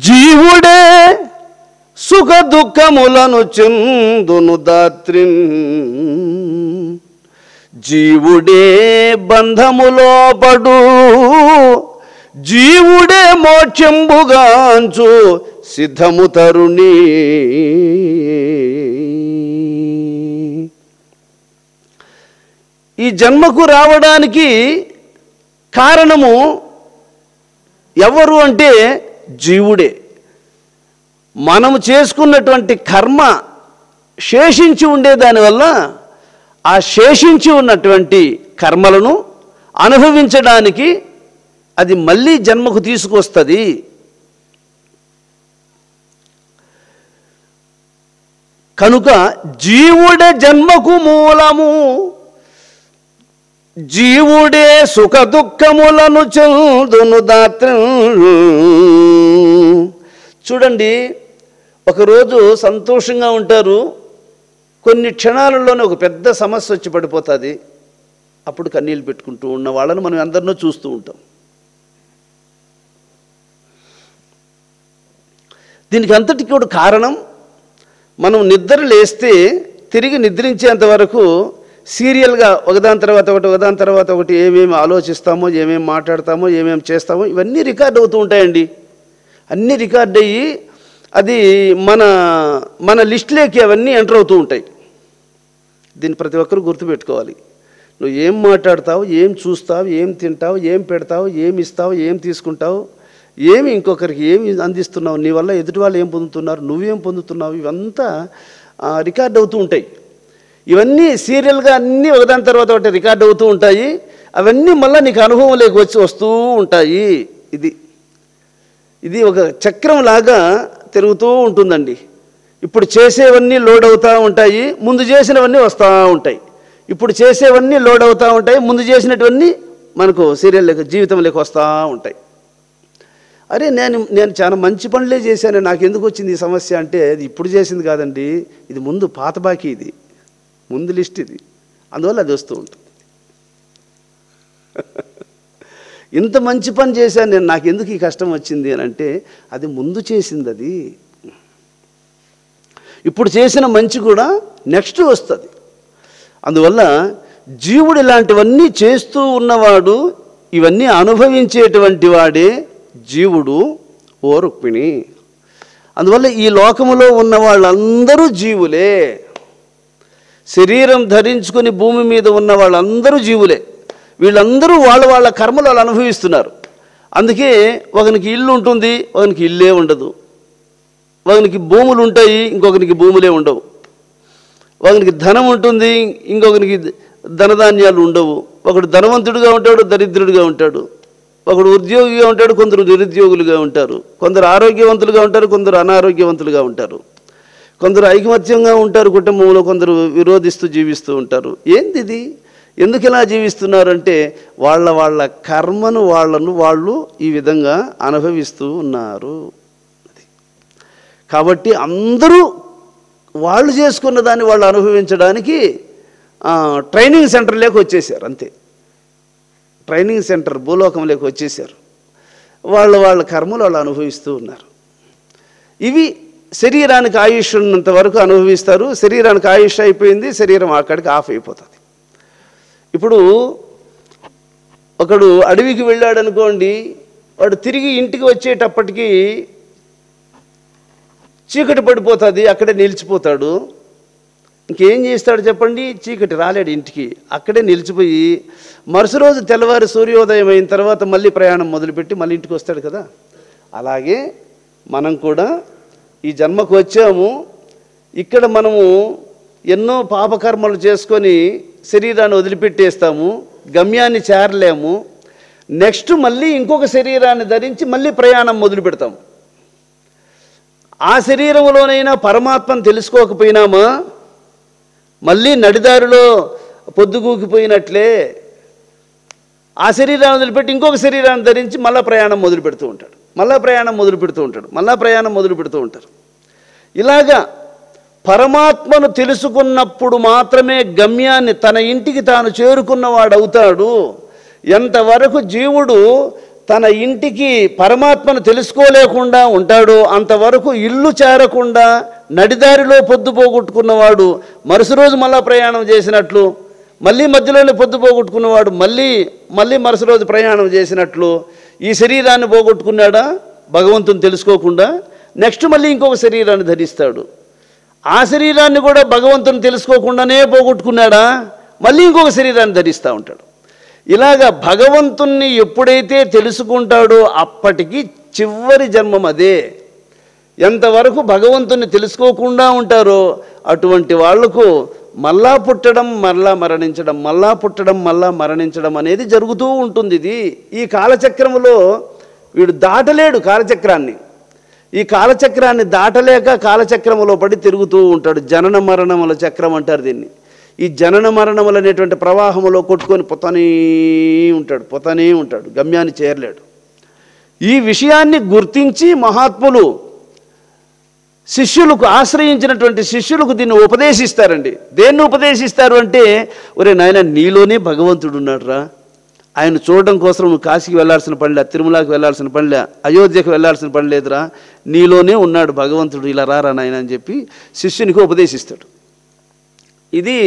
జీవుడే సుఖ దుఃఖములను చెందును దాత్రిన్, జీవుడే బంధములో పడు, జీవుడే మోక్షంబుగాంచు సిద్ధము తరుణి. ఈ జన్మకు రావడానికి కారణము ఎవరు అంటే జీవుడే. మనము చేసుకున్నటువంటి కర్మ శేషించి ఉండే దానివల్ల ఆ శేషించి ఉన్నటువంటి కర్మలను అనుభవించడానికి అది మళ్ళీ జన్మకు తీసుకొస్తుంది. కనుక జీవుడే జన్మకు మూలము, జీవుడే సుఖ దుఃఖములను చెందును దాత్రం. చూడండి, ఒకరోజు సంతోషంగా ఉంటారు, కొన్ని క్షణాలలోనే ఒక పెద్ద సమస్య వచ్చి పడిపోతుంది. అప్పుడు కన్నీళ్ళు పెట్టుకుంటూ ఉన్న వాళ్ళని మనం అందరినో చూస్తూ ఉంటాం. దీనికి అంతటికి కూడా కారణం, మనం నిద్ర లేస్తే తిరిగి నిద్రించేంత వరకు సీరియల్గా ఒకదాని తర్వాత ఒకటి ఒకదాని తర్వాత ఒకటి ఏమేమి ఆలోచిస్తామో, ఏమేమి మాట్లాడతామో, ఏమేమి చేస్తామో ఇవన్నీ రికార్డ్ అవుతూ ఉంటాయండి. అన్నీ రికార్డ్ అయ్యి అది మన మన లిస్టులోకి అవన్నీ ఎంటర్ అవుతూ ఉంటాయి. దీన్ని ప్రతి ఒక్కరు గుర్తుపెట్టుకోవాలి. నువ్వు ఏం మాట్లాడతావు, ఏం చూస్తావు, ఏం తింటావు, ఏం పెడతావు, ఏమి ఇస్తావు, ఏం తీసుకుంటావు, ఏమి ఇంకొకరికి ఏమి అందిస్తున్నావు, నీ వల్ల ఎదుటి వాళ్ళు ఏం పొందుతున్నారు, నువ్వేం పొందుతున్నావు, ఇవంతా రికార్డ్ అవుతూ ఉంటాయి. ఇవన్నీ సీరియల్గా అన్నీ ఒకదాని తర్వాత ఒకటి రికార్డ్ అవుతూ ఉంటాయి. అవన్నీ మళ్ళీ నీకు అనుభవం లేకొచ్చి వస్తూ ఉంటాయి. ఇది ఒక చక్రం లాగా తిరుగుతూ ఉంటుందండి. ఇప్పుడు చేసేవన్నీ లోడ్ అవుతూ ఉంటాయి, ముందు చేసినవన్నీ వస్తూ ఉంటాయి. ఇప్పుడు చేసేవన్నీ లోడ్ అవుతూ ఉంటాయి, ముందు చేసినటువన్నీ మనకు సీరియల్ జీవితంలోకి వస్తూ ఉంటాయి. అరే నేను చాలా మంచి పనులే చేశాను, నాకు ఎందుకు వచ్చింది ఈ సమస్య అంటే, అది ఇప్పుడు చేసింది కాదండి, ఇది ముందు పాత బాకీ, ఇది ముందు లిస్ట్, ఇది అందువల్ల అది వస్తూ ఉంటుంది. ఇంత మంచి పని చేశాను నేను, నాకు ఎందుకు ఈ కష్టం వచ్చింది అని అంటే అది ముందు చేసింది. అది ఇప్పుడు చేసిన మంచి కూడా నెక్స్ట్ వస్తుంది. అందువల్ల జీవుడు ఇలాంటివన్నీ చేస్తూ ఉన్నవాడు, ఇవన్నీ అనుభవించేటువంటి వాడే జీవుడు. ఓ రుక్మిణి, అందువల్ల ఈ లోకములో ఉన్న వాళ్ళందరూ జీవులే. శరీరం ధరించుకొని భూమి మీద ఉన్న వాళ్ళందరూ జీవులే. వీళ్ళందరూ వాళ్ళ కర్మలు వాళ్ళు అనుభవిస్తున్నారు. అందుకే ఒకనికి ఇల్లు ఉంటుంది, ఒకనికి ఇల్లే ఉండదు. ఒకనికి భూములు ఉంటాయి, ఇంకొకరికి భూములే ఉండవు. ఒకనికి ధనం ఉంటుంది, ఇంకొకరికి ధనధాన్యాలు ఉండవు. ఒకడు ధనవంతుడిగా ఉంటాడు, దరిద్రుడిగా ఉంటాడు. ఒకడు ఉద్యోగిగా ఉంటాడు, కొందరు నిరుద్యోగులుగా ఉంటారు. కొందరు ఆరోగ్యవంతులుగా ఉంటారు, కొందరు అనారోగ్యవంతులుగా ఉంటారు. కొందరు ఐకమత్యంగా ఉంటారు కుటుంబంలో, కొందరు విరోధిస్తూ జీవిస్తూ ఉంటారు. ఏంది ఇది, ఎందుకు ఇలా జీవిస్తున్నారంటే వాళ్ళ కర్మను వాళ్ళు ఈ విధంగా అనుభవిస్తూ ఉన్నారు. కాబట్టి అందరూ వాళ్ళు చేసుకున్న దాన్ని వాళ్ళు అనుభవించడానికి ట్రైనింగ్ సెంటర్లోకి వచ్చేసారు. అంతే, ట్రైనింగ్ సెంటర్ భూలోకంలోకి వచ్చేసారు. వాళ్ళ కర్మలు వాళ్ళు అనుభవిస్తూ ఉన్నారు. ఇవి శరీరానికి ఆయుష్ ఉన్నంత వరకు అనుభవిస్తారు. శరీరానికి ఆయుష్ అయిపోయింది, శరీరం అక్కడికి ఆఫ్ అయిపోతుంది. ఇప్పుడు ఒకడు అడవికి వెళ్ళాడు అనుకోండి, వాడు తిరిగి ఇంటికి వచ్చేటప్పటికి చీకటి పడిపోతుంది, అక్కడే నిలిచిపోతాడు. ఇంకేం చేస్తాడు చెప్పండి, చీకటి రాలేడు ఇంటికి, అక్కడే నిలిచిపోయి మరుసటి రోజు తెల్లవారి సూర్యోదయం అయిన తర్వాత మళ్ళీ ప్రయాణం మొదలుపెట్టి మళ్ళీ ఇంటికి వస్తాడు కదా. అలాగే మనం కూడా ఈ జన్మకు వచ్చాము, ఇక్కడ మనము ఎన్నో పాపకర్మలు చేసుకొని శరీరాన్ని వదిలిపెట్టేస్తాము, గమ్యాన్ని చేరలేము. నెక్స్ట్ మళ్ళీ ఇంకొక శరీరాన్ని ధరించి మళ్ళీ ప్రయాణం మొదలు పెడతాము. ఆ శరీరంలోనైనా పరమాత్మను తెలుసుకోకపోయినామా మళ్ళీ నడిదారిలో పొద్దుగూకిపోయినట్లే ఆ శరీరాన్ని వదిలిపెట్టి ఇంకొక శరీరాన్ని ధరించి మళ్ళీ ప్రయాణం మొదలు పెడుతూ ఉంటాడు, మళ్ళీ ప్రయాణం మొదలు పెడుతూ ఉంటాడు, మళ్ళీ ప్రయాణం మొదలు పెడుతూ ఉంటారు. ఇలాగా పరమాత్మను తెలుసుకున్నప్పుడు మాత్రమే గమ్యాన్ని తన ఇంటికి తాను చేరుకున్నవాడు అవుతాడు. ఎంతవరకు జీవుడు తన ఇంటికి పరమాత్మను తెలుసుకోలేకుండా ఉంటాడో అంతవరకు ఇల్లు చేరకుండా నడిదారిలో పొద్దు పోగొట్టుకున్నవాడు మరుసటి రోజు మళ్ళా ప్రయాణం చేసినట్లు, మళ్ళీ మధ్యలోనే పొద్దు పోగొట్టుకున్నవాడు మళ్ళీ మరుసటి రోజు ప్రయాణం చేసినట్లు ఈ శరీరాన్ని పోగొట్టుకున్నాడా భగవంతుని తెలుసుకోకుండా, నెక్స్ట్ మళ్ళీ ఇంకొక శరీరాన్ని ధరిస్తాడు. ఆ శరీరాన్ని కూడా భగవంతుని తెలుసుకోకుండానే పోగొట్టుకున్నాడా మళ్ళీ ఇంకొక శరీరాన్ని ధరిస్తూ ఉంటాడు. ఇలాగా భగవంతుణ్ణి ఎప్పుడైతే తెలుసుకుంటాడో అప్పటికి చివరి జన్మం అదే. ఎంతవరకు భగవంతుణ్ణి తెలుసుకోకుండా ఉంటారో అటువంటి వాళ్లకు మళ్ళా పుట్టడం మళ్ళా మరణించడం, మళ్ళా పుట్టడం మళ్ళా మరణించడం అనేది జరుగుతూ ఉంటుంది. ఇది ఈ కాలచక్రములో వీడు దాటలేడు కాలచక్రాన్ని. ఈ కాలచక్రాన్ని దాటలేక కాలచక్రములో పడి తిరుగుతూ ఉంటాడు. జనన మరణముల చక్రం అంటారు దీన్ని. ఈ జనన మరణములు అనేటువంటి ప్రవాహములో కొట్టుకొని పోతానే ఉంటాడు, గమ్యాన్ని చేరలేడు. ఈ విషయాన్ని గుర్తించి మహాత్ములు శిష్యులకు ఆశ్రయించినటువంటి శిష్యులకు దీన్ని ఉపదేశిస్తారండి. దేన్ని ఉపదేశిస్తారు అంటే, ఒరే నాయన నీలోనే భగవంతుడు ఉన్నాడురా, ఆయన చూడడం కోసం నువ్వు కాశీకి వెళ్ళాల్సిన పనిలే, తిరుమలకి వెళ్ళాల్సిన పనిలే, అయోధ్యకు వెళ్ళాల్సిన పని లేదురా, నీలోనే ఉన్నాడు భగవంతుడు, ఇలా రారా నాయన అని చెప్పి శిష్యునికి ఉపదేశిస్తాడు. ఇది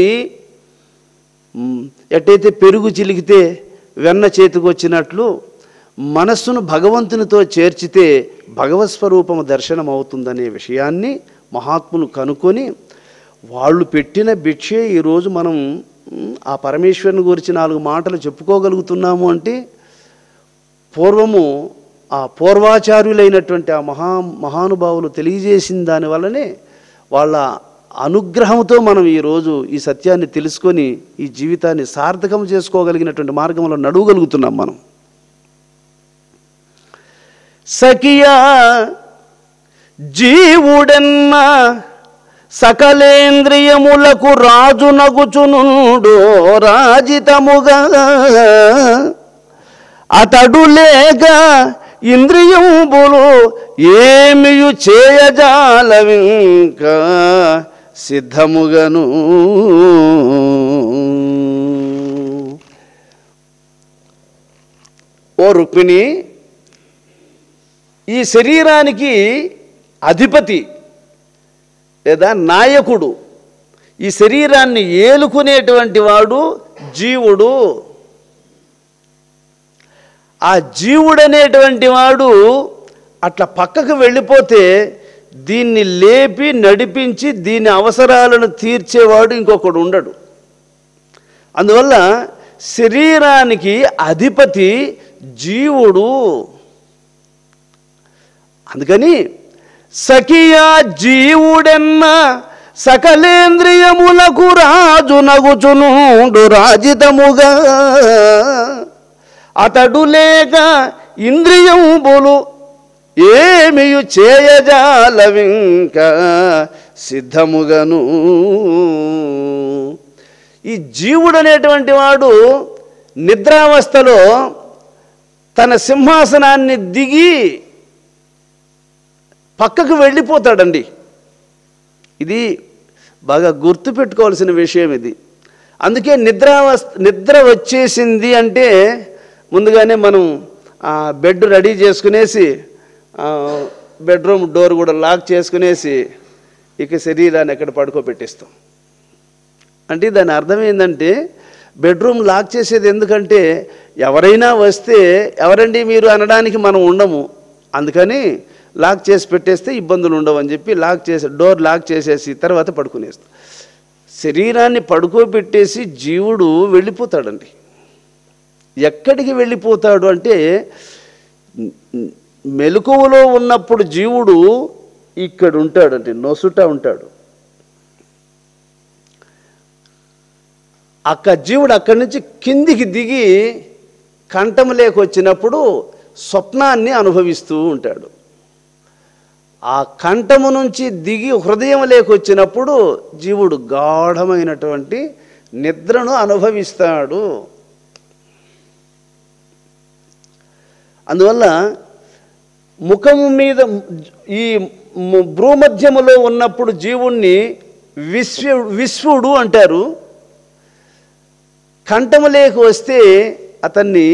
ఎట్టయితే పెరుగు చిలికితే వెన్న చేతికి వచ్చినట్లు మనస్సును భగవంతునితో చేర్చితే భగవత్స్వరూపము దర్శనం అవుతుందనే విషయాన్ని మహాత్ములు కనుక్కొని వాళ్ళు పెట్టిన భిక్షే ఈరోజు మనం ఆ పరమేశ్వరుని గురించి 4 మాటలు చెప్పుకోగలుగుతున్నాము అంటే పూర్వము ఆ పూర్వాచార్యులైనటువంటి ఆ మహానుభావులు తెలియజేసిన దానివల్లనే వాళ్ళ అనుగ్రహంతో మనం ఈరోజు ఈ సత్యాన్ని తెలుసుకొని ఈ జీవితాన్ని సార్థకం చేసుకోగలిగినటువంటి మార్గంలో నడవగలుగుతున్నాం మనం. సఖియా జీవుడెన్న సకలేంద్రియములకు రాజు నగుచునుండు రాజితముగా అతడు లేక ఇంద్రియంబులు ఏమియు చేయజాలవింక సిద్ధముగను. ఓ రుక్మిణి, ఈ శరీరానికి అధిపతి లేదా నాయకుడు, ఈ శరీరాన్ని ఏలుకునేటువంటి వాడు జీవుడు. ఆ జీవుడనేటువంటి వాడు అట్లా పక్కకు వెళ్ళిపోతే దీన్ని లేపి నడిపించి దీని అవసరాలను తీర్చేవాడు ఇంకొకడు ఉండడు. అందువల్ల శరీరానికి అధిపతి జీవుడు. అందుకని సఖియా జీవుడెన్న సకలేంద్రియములకు రాజు నగుచునుండు రాజితముగా అతడు లేక ఇంద్రియంబులు ఏమియు చేయజాలవింక సిద్ధముగను. ఈ జీవుడు అనేటువంటి వాడు నిద్రావస్థలో తన సింహాసనాన్ని దిగి పక్కకు వెళ్ళిపోతాడండి. ఇది బాగా గుర్తుపెట్టుకోవాల్సిన విషయం ఇది. అందుకే నిద్ర వచ్చేసింది అంటే ముందుగానే మనం బెడ్ రెడీ చేసుకునేసి బెడ్రూమ్ డోర్ కూడా లాక్ చేసుకునేసి ఇక శరీరాన్ని ఎక్కడ పడుకోబెట్టేస్తాం. అంటే దాని అర్థం ఏంటంటే బెడ్రూమ్ లాక్ చేసేది ఎందుకంటే ఎవరైనా వస్తే ఎవరండి మీరు అనడానికి మనం ఉండము. అందుకని లాక్ చేసి పెట్టేస్తే ఇబ్బందులు ఉండవు అని చెప్పి డోర్ లాక్ చేసేసి తర్వాత పడుకునేస్తాం. శరీరాన్ని పడుకోబెట్టేసి జీవుడు వెళ్ళిపోతాడండి. ఎక్కడికి వెళ్ళిపోతాడు అంటే మెలకువలో ఉన్నప్పుడు జీవుడు ఇక్కడ ఉంటాడండి, నొసుట ఉంటాడు. జీవుడు అక్కడి నుంచి కిందికి దిగి కంఠము లేకొచ్చినప్పుడు స్వప్నాన్ని అనుభవిస్తూ ఉంటాడు. ఆ కంఠము నుంచి దిగి హృదయం లేకొచ్చినప్పుడు జీవుడు గాఢమైనటువంటి నిద్రను అనుభవిస్తాడు. అందువల్ల ముఖము మీద ఈ భ్రూమధ్యములో ఉన్నప్పుడు జీవుణ్ణి విశ్వుడు అంటారు. కంఠములేకి వస్తే అతన్ని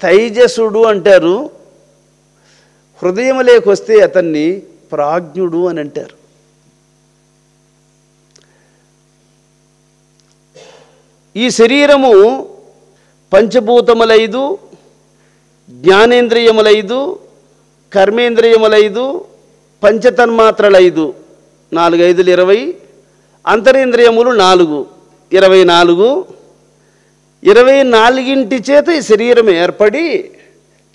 తైజసుడు అంటారు. హృదయములేకి వస్తే అతన్ని ప్రాజ్ఞుడు అని అంటారు. ఈ శరీరము పంచభూతములైదు, జ్ఞానేంద్రియములైదు, కర్మేంద్రియములైదు, పంచతన్మాత్రలైదు, 4 5 20, అంతరేంద్రియములు 4 24. 24 చేత ఈ శరీరం ఏర్పడి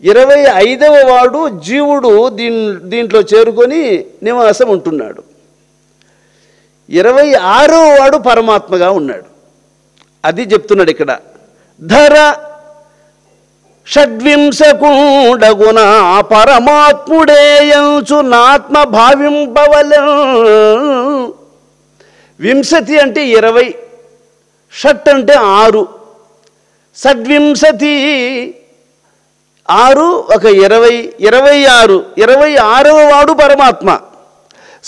25వ వాడు జీవుడు దీంట్లో చేరుకొని నివాసం ఉంటున్నాడు. 26వ వాడు పరమాత్మగా ఉన్నాడు. అది చెప్తున్నాడు ఇక్కడ. ధర షడ్వింశకూడగుణ పరమాత్ముడేయంచు నాత్మ భావింపవలె. వింశతి అంటే 20, షట్ అంటే 6, షడ్వింశతి 6 ఒక 20, 26. 26వ వాడు పరమాత్మ.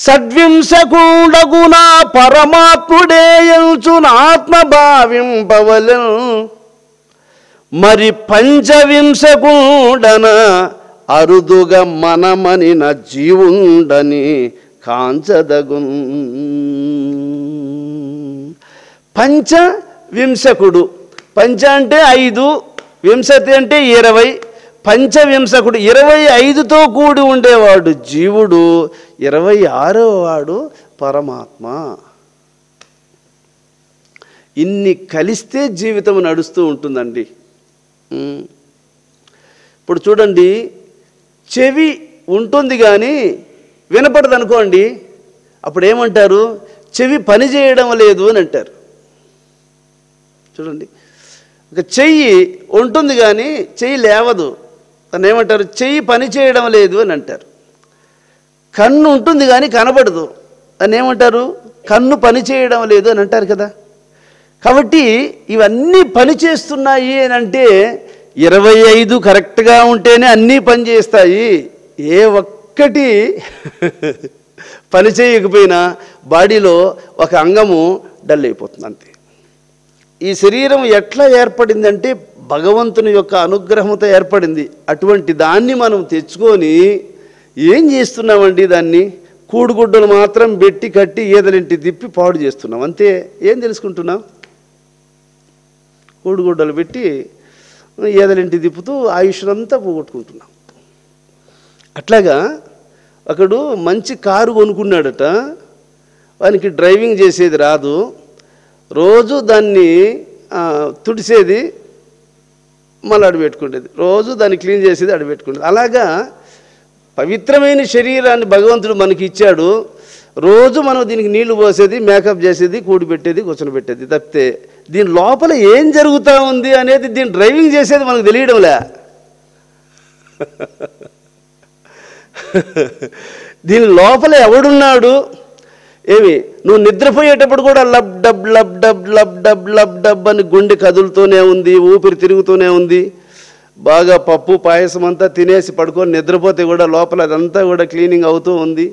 షడ్వింశకూడగుణ పరమాత్ముడేయంచు ఆత్మ భావింపవలె. మరి పంచవింశకూడన అరుదుగా మనమనిన జీవుండని కాంచదగున్. పంచవింశకుడు, పంచ అంటే 5, వింశతి అంటే 20, పంచవింశకుడు 25తో కూడి ఉండేవాడు జీవుడు, 26వ వాడు పరమాత్మ. ఇన్ని కలిస్తే జీవితం నడుస్తూ ఉంటుందండి. ఇప్పుడు చూడండి, చెవి ఉంటుంది కానీ వినపడదు అనుకోండి, అప్పుడు ఏమంటారు? చెవి పని చేయడం లేదు అని అంటారు. చూడండి, ఒక చెయ్యి ఉంటుంది కానీ చెయ్యి లేవదు, దాన్ని ఏమంటారు? చెయ్యి పని చేయడం లేదు అని అంటారు. కన్ను ఉంటుంది కానీ కనబడదు, దాన్ని ఏమంటారు? కన్ను పని చేయడం లేదు అని అంటారు కదా. కాబట్టి ఇవన్నీ పని చేస్తున్నాయి అని అంటే 25 కరెక్ట్గా ఉంటేనే అన్నీ పని చేస్తాయి. ఏ ఒక్కటి పని చేయకపోయినా బాడీలో ఒక అంగము డల్ అయిపోతుంది అంతే. ఈ శరీరం ఎట్లా ఏర్పడిందంటే భగవంతుని యొక్క అనుగ్రహంతో ఏర్పడింది. అటువంటి దాన్ని మనం తెచ్చుకొని ఏం చేస్తున్నామండి? దాన్ని కూడుగుడ్డలు మాత్రం పెట్టి కట్టి ఈదలింటి తిప్పి పాడు చేస్తున్నాం అంతే. ఏం తెలుసుకుంటున్నాం? కూడుగుడ్డలు పెట్టి ఈదలింటి తిప్పుతూ ఆయుష్నంతా పోగొట్టుకుంటున్నాం. అట్లాగా ఒకడు మంచి కారు కొనుక్కున్నాడట, వానికి డ్రైవింగ్ చేసేది రాదు, రోజు దాన్ని తుడిసేది మళ్ళీ అడబెట్టుకునేది, రోజు దాన్ని క్లీన్ చేసేది అడబెట్టుకునేది. అలాగా పవిత్రమైన శరీరాన్ని భగవంతుడు మనకి ఇచ్చాడు. రోజు మనం దీనికి నీళ్లు పోసేది, మేకప్ చేసేది, కూడి పెట్టేది, కూర్చొని పెట్టేది తప్పితే దీని లోపల ఏం జరుగుతూ ఉంది అనేది దీన్ని డ్రైవింగ్ చేసేది మనకు తెలియడంలే. దీని లోపల ఎవడున్నాడు? ఏమి నువ్వు నిద్రపోయేటప్పుడు కూడా lub dub lub dub lub dub lub dub అని గుండె కదులుతూనే ఉంది, ఊపిరి తిరుగుతూనే ఉంది. బాగా పప్పు పాయసం అంతా తినేసి పడుకొని నిద్రపోతే కూడా లోపల అదంతా కూడా క్లీనింగ్ అవుతూ ఉంది.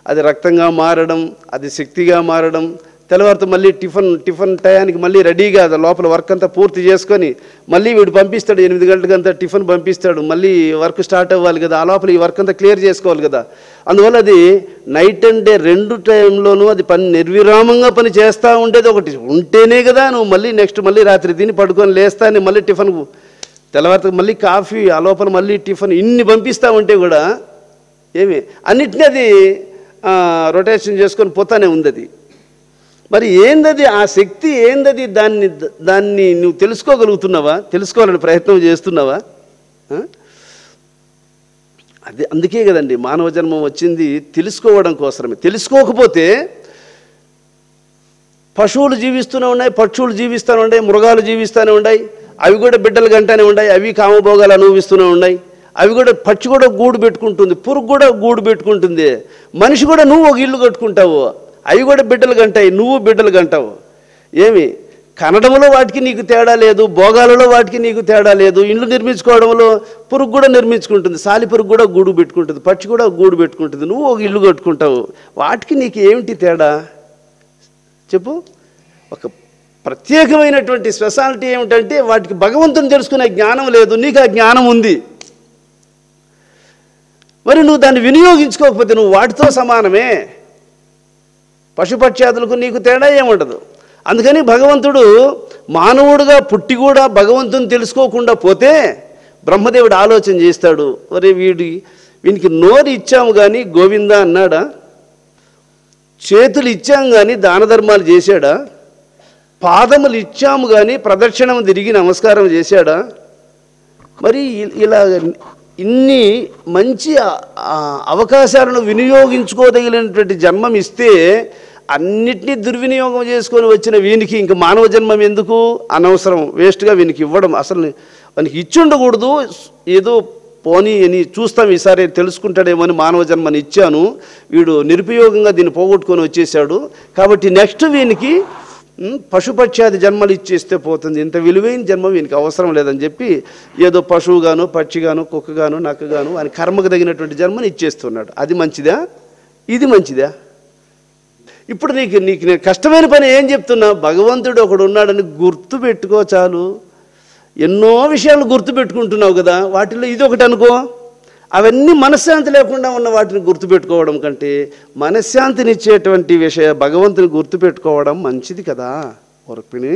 అది రక్తంగా మారడం, అది శక్తిగా మారడం, తెల్లవారితో మళ్ళీ టిఫిన్ టయానికి మళ్ళీ రెడీగా లోపల వర్క్ అంతా పూర్తి చేసుకొని మళ్ళీ వీడు పంపిస్తాడు, 8 గంటలకంతా టిఫిన్ పంపిస్తాడు, మళ్ళీ వర్క్ స్టార్ట్ అవ్వాలి కదా, ఆ లోపల ఈ వర్క్ అంతా క్లియర్ చేసుకోవాలి కదా. అందువల్ల అది నైట్ అండ్ డే 2 టైంలోనూ అది పని నిర్విరామంగా పని చేస్తూ ఉండేది. ఒకటి ఉంటేనే కదా నువ్వు మళ్ళీ నెక్స్ట్ మళ్ళీ రాత్రి తిని పడుకొని లేస్తానే మళ్ళీ టిఫిన్, తెల్లవారితో మళ్ళీ కాఫీ, ఆ లోపల మళ్ళీ టిఫిన్, ఇన్ని పంపిస్తూ ఉంటే కూడా ఏమి అన్నిటినీ అది రొటేషన్ చేసుకొని పోతానే ఉంది అది. మరి ఏందది ఆ శక్తి? ఏందది? దాన్ని నువ్వు తెలుసుకోగలుగుతున్నావా? తెలుసుకోవాలని ప్రయత్నం చేస్తున్నావా? అది అందుకే కదండి మానవ జన్మం వచ్చింది, తెలుసుకోవడం కోసమే. తెలుసుకోకపోతే పశువులు జీవిస్తూనే ఉన్నాయి, పక్షులు జీవిస్తూనే ఉన్నాయి, మృగాలు జీవిస్తూనే ఉన్నాయి, అవి కూడా బిడ్డలు గంటనే ఉన్నాయి, అవి కామభోగాలు అనుభవిస్తూనే ఉన్నాయి. అవి కూడా, పక్షి కూడా గూడు పెట్టుకుంటుంది, పురుగు కూడా గూడు పెట్టుకుంటుంది, మనిషి కూడా నువ్వు ఒక ఇల్లు కట్టుకుంటావు, అవి కూడా బిడ్డలు గంటాయి, నువ్వు బిడ్డలు గంటావు. ఏమి కనడంలో వాటికి నీకు తేడా లేదు, భోగాలలో వాటికి నీకు తేడా లేదు. ఇండ్లు నిర్మించుకోవడంలో పురుగు కూడా నిర్మించుకుంటుంది, సాలి పురుగు కూడా గూడు పెట్టుకుంటుంది, పక్షి కూడా గూడు పెట్టుకుంటుంది, నువ్వు ఒక ఇల్లు కట్టుకుంటావు. వాటికి నీకు ఏమిటి తేడా? చెప్పు. ఒక ప్రత్యేకమైనటువంటి స్పెషాలిటీ ఏమిటంటే వాటికి భగవంతుని తెలుసుకునే జ్ఞానం లేదు, నీకు ఆ జ్ఞానం ఉంది. మరి నువ్వు దాన్ని వినియోగించుకోకపోతే నువ్వు వాటితో సమానమే. పశుపక్ష్యాదులకు నీకు తేడా ఏముండదు. అందుకని భగవంతుడు మానవుడుగా పుట్టి కూడా భగవంతుని తెలుసుకోకుండా పోతే బ్రహ్మదేవుడు ఆలోచన చేస్తాడు, ఒరే వీనికి నోరు ఇచ్చాము కానీ గోవిందా అన్నాడా, చేతులు ఇచ్చాము కానీ దాన ధర్మాలు చేశాడా, పాదములు ఇచ్చాము కానీ ప్రదక్షిణం తిరిగి నమస్కారం చేశాడా? మరి ఇలా ఇన్ని మంచి అవకాశాలను వినియోగించుకోదగినటువంటి జన్మం ఇస్తే అన్నిటినీ దుర్వినియోగం చేసుకొని వచ్చిన వీనికి ఇంక మానవ జన్మం ఎందుకు, అనవసరం, వేస్ట్గా వీనికి ఇవ్వడం. అసలు వానికి ఇచ్చి ఉండకూడదు, ఏదో పోనీ అని చూస్తాం ఈసారి తెలుసుకుంటాడేమో అని మానవ జన్మని ఇచ్చాను, వీడు నిరుపయోగంగా దీన్ని పోగొట్టుకొని వచ్చేసాడు, కాబట్టి నెక్స్ట్ వీనికి పశుపక్ష్యాది జన్మలు ఇచ్చేస్తే పోతుంది, ఇంత విలువైన జన్మ వీనికి అవసరం లేదని చెప్పి ఏదో పశువుగాను పక్షిగాను కుక్కగాను నక్కగాను అని కర్మకు తగినటువంటి జన్మని ఇచ్చేస్తున్నాడు. అది మంచిదా, ఇది మంచిదా? ఇప్పుడు నీకు నేను కష్టమైన పని ఏం చెప్తున్నా, భగవంతుడు ఒకడు ఉన్నాడని గుర్తు పెట్టుకో చాలు. ఎన్నో విషయాలు గుర్తు పెట్టుకుంటున్నావు కదా, వాటిల్లో ఇది ఒకటి అనుకో. అవన్నీ మనశ్శాంతి లేకుండా ఉన్న వాటిని గుర్తుపెట్టుకోవడం కంటే మనశ్శాంతినిచ్చేటువంటి భగవంతుని గుర్తుపెట్టుకోవడం మంచిది కదా. రుక్మిణి